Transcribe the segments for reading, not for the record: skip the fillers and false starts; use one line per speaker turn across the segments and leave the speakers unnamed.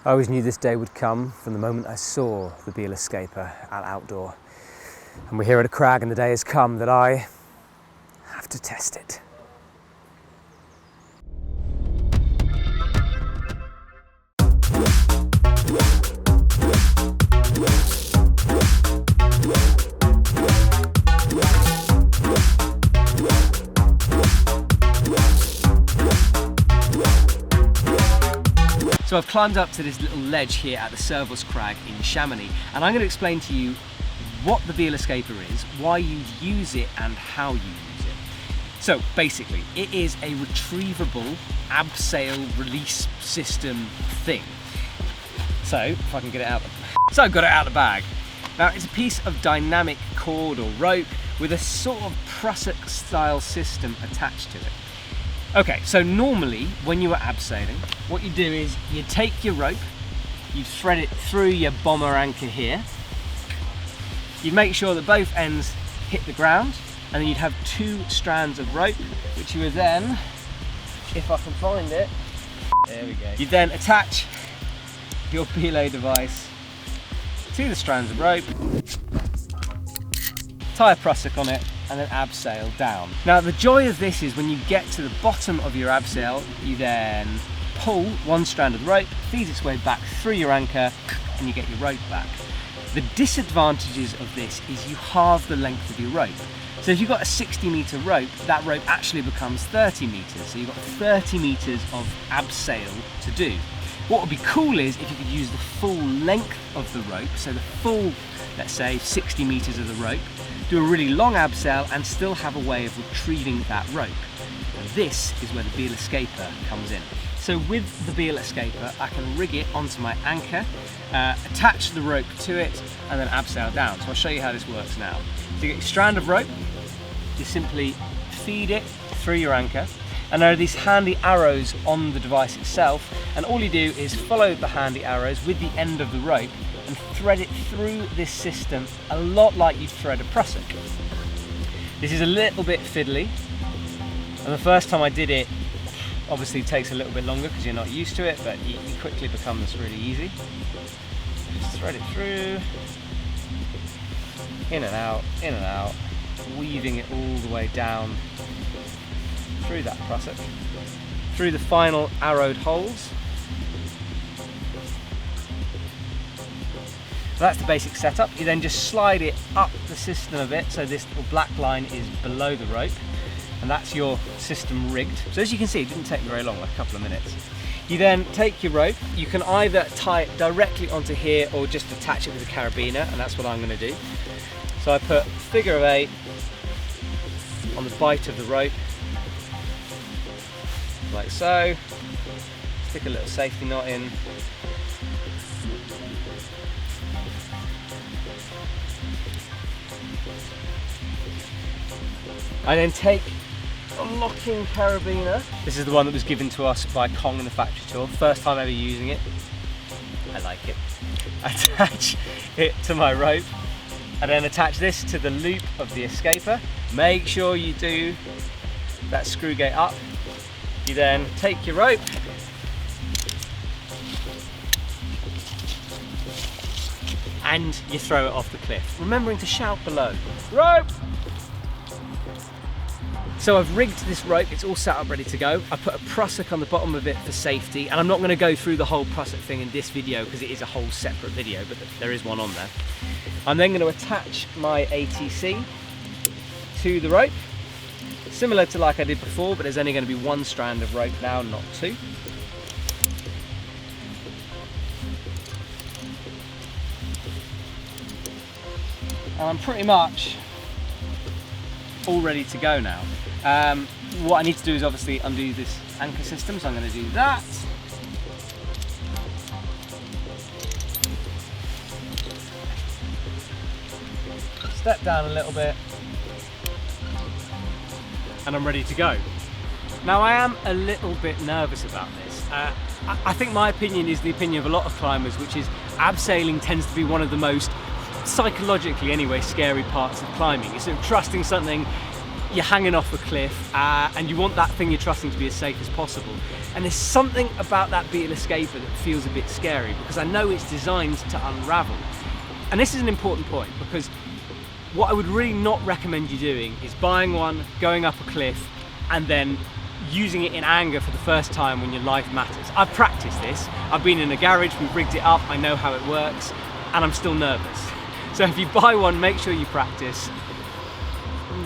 I always knew this day would come from the moment I saw the Beal Escaper at outdoor. And we're here at a crag and the day has come that I have to test it.
So I've climbed up to this little ledge here at the Servos Crag in Chamonix, and I'm going to explain to you what the Beal Escaper is, why you use it and how you use it. So basically, it is a retrievable abseil release system thing. So if I can get it out, so I've got it out of the bag. Now it's a piece of dynamic cord or rope with a sort of prusik style system attached to it. Okay, so normally when you are abseiling, what you do is you take your rope, you thread it through your bomber anchor here, you make sure that both ends hit the ground, and then you'd have 2 strands of rope, which you would then, if I can find it, there we go. You then attach your belay device to the strands of rope, tie a prusik on it, and then abseil down. Now the joy of this is when you get to the bottom of your abseil, you then pull one strand of the rope, feeds its way back through your anchor, and you get your rope back. The disadvantages of this is you halve the length of your rope. So if you've got a 60-meter rope, that rope actually becomes 30 meters. So you've got 30 meters of abseil to do. What would be cool is if you could use the full length of the rope, so the full, let's say, 60 meters of the rope, do a really long abseil and still have a way of retrieving that rope. And this is where the Beal Escaper comes in. So with the Beal Escaper, I can rig it onto my anchor, attach the rope to it, and then abseil down. So I'll show you how this works now. So you get your strand of rope, you simply feed it through your anchor, and there are these handy arrows on the device itself, and all you do is follow the handy arrows with the end of the rope and thread it through this system a lot like you'd thread a prusik. This is a little bit fiddly, and the first time I did it obviously takes a little bit longer because you're not used to it, but it quickly becomes really easy. Just thread it through, in and out, weaving it all the way down through that prusik, through the final arrowed holes. So that's the basic setup. You then just slide it up the system a bit, so this little black line is below the rope, and that's your system rigged. So as you can see, it didn't take very long, like a couple of minutes. You then take your rope, you can either tie it directly onto here or just attach it with a carabiner, and that's what I'm going to do. So I put figure of 8 on the bite of the rope, like so, stick a little safety knot in, I then take a locking carabiner. This is the one that was given to us by Kong in the factory tour. First time ever using it. I like it. Attach it to my rope and then attach this to the loop of the escaper. Make sure you do that screw gate up. You then take your rope and you throw it off the cliff, remembering to shout below, rope! So I've rigged this rope, it's all set up ready to go. I put a prusik on the bottom of it for safety, and I'm not going to go through the whole prusik thing in this video because it is a whole separate video, but there is one on there. I'm then going to attach my ATC to the rope, similar to like I did before, but there's only going to be 1 strand of rope now, not 2. And I'm pretty much all ready to go now. What I need to do is obviously undo this anchor system, so I'm going to do that. Step down a little bit, and I'm ready to go. Now I am a little bit nervous about this. I think my opinion is the opinion of a lot of climbers, which is abseiling tends to be one of the most, psychologically anyway, scary parts of climbing. It's sort of trusting something you're hanging off a cliff and you want that thing you're trusting to be as safe as possible. And there's something about that Beal Escaper that feels a bit scary because I know it's designed to unravel. And this is an important point because what I would really not recommend you doing is buying one, going up a cliff, and then using it in anger for the first time when your life matters. I've practiced this. I've been in a garage, we've rigged it up, I know how it works, and I'm still nervous. So if you buy one, make sure you practice.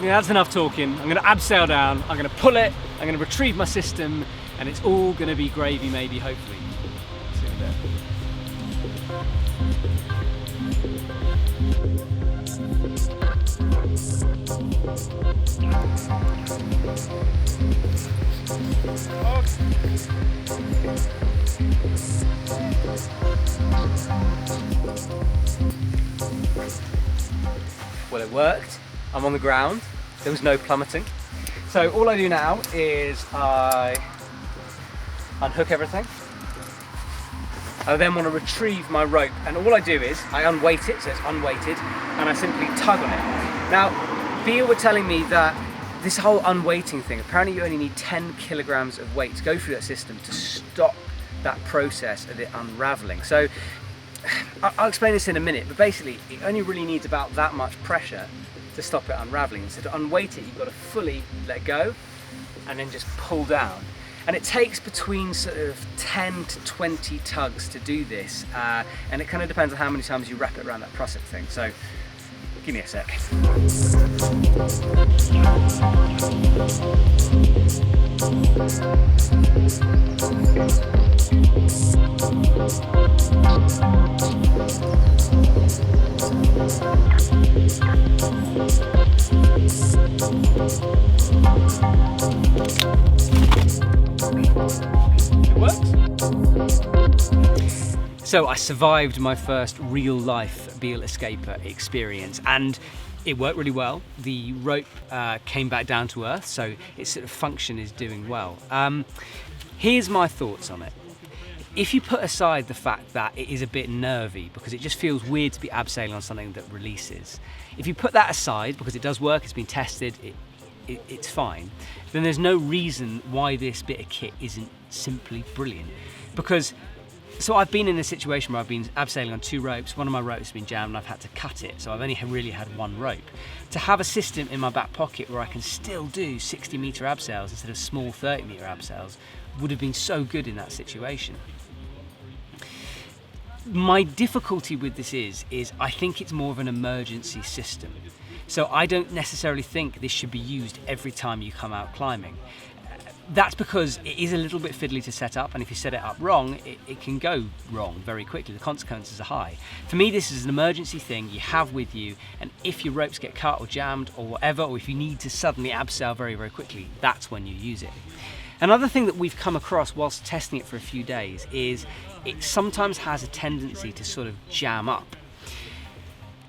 That's enough talking. I'm gonna abseil down, I'm gonna pull it, I'm gonna retrieve my system, and it's all gonna be gravy maybe, hopefully. See you in a bit. Well, it worked. I'm on the ground. There was no plummeting. So all I do now is I unhook everything. I then want to retrieve my rope, and all I do is I unweight it, so it's unweighted, and I simply tug on it. Now, Beal were telling me that this whole unweighting thing, apparently you only need 10 kilograms of weight to go through that system to stop that process of it unraveling. So I'll explain this in a minute, but basically it only really needs about that much pressure to stop it unraveling. So to unweight it, you've got to fully let go and then just pull down. And it takes between sort of 10 to 20 tugs to do this, and it kind of depends on how many times you wrap it around that prusik thing. So give me a sec. It works. So I survived my first real life Beal Escaper experience, and it worked really well. The rope came back down to earth, so its sort of function is doing well. Here's my thoughts on it. If you put aside the fact that it is a bit nervy because it just feels weird to be abseiling on something that releases, if you put that aside because it does work, it's been tested, it's fine, then there's no reason why this bit of kit isn't simply brilliant. Because so I've been in a situation where I've been abseiling on 2 ropes, one of my ropes has been jammed and I've had to cut it, so I've only really had 1 rope. To have a system in my back pocket where I can still do 60-metre abseils instead of small 30-metre abseils would have been so good in that situation. My difficulty with this is I think it's more of an emergency system. So I don't necessarily think this should be used every time you come out climbing. That's because it is a little bit fiddly to set up, and if you set it up wrong, it can go wrong very quickly. The consequences are high. For me, this is an emergency thing you have with you, and if your ropes get cut or jammed or whatever, or if you need to suddenly abseil very, very quickly, that's when you use it. Another thing that we've come across whilst testing it for a few days is it sometimes has a tendency to sort of jam up.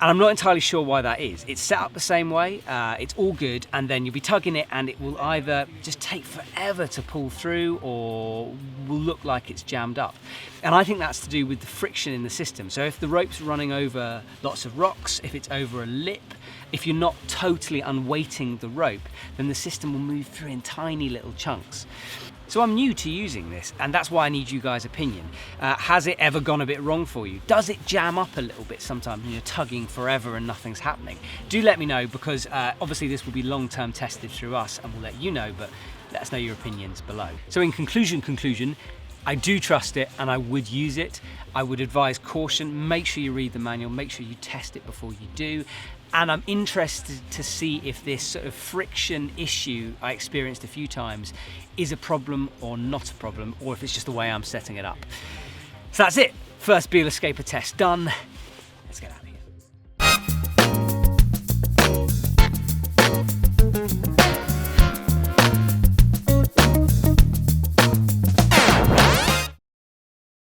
And I'm not entirely sure why that is. It's set up the same way, it's all good, and then you'll be tugging it and it will either just take forever to pull through or will look like it's jammed up. And I think that's to do with the friction in the system. So if the rope's running over lots of rocks, if it's over a lip, if you're not totally unweighting the rope, then the system will move through in tiny little chunks. So I'm new to using this, and that's why I need you guys' opinion. Has it ever gone a bit wrong for you? Does it jam up a little bit sometimes when you're tugging forever and nothing's happening? Do let me know, because obviously this will be long-term tested through us and we'll let you know, but let us know your opinions below. So in conclusion, I do trust it and I would use it. I would advise caution. Make sure you read the manual, make sure you test it before you do. And I'm interested to see if this sort of friction issue I experienced a few times is a problem or not a problem, or if it's just the way I'm setting it up. So that's it. First Beal Escaper test done. Let's get out of here.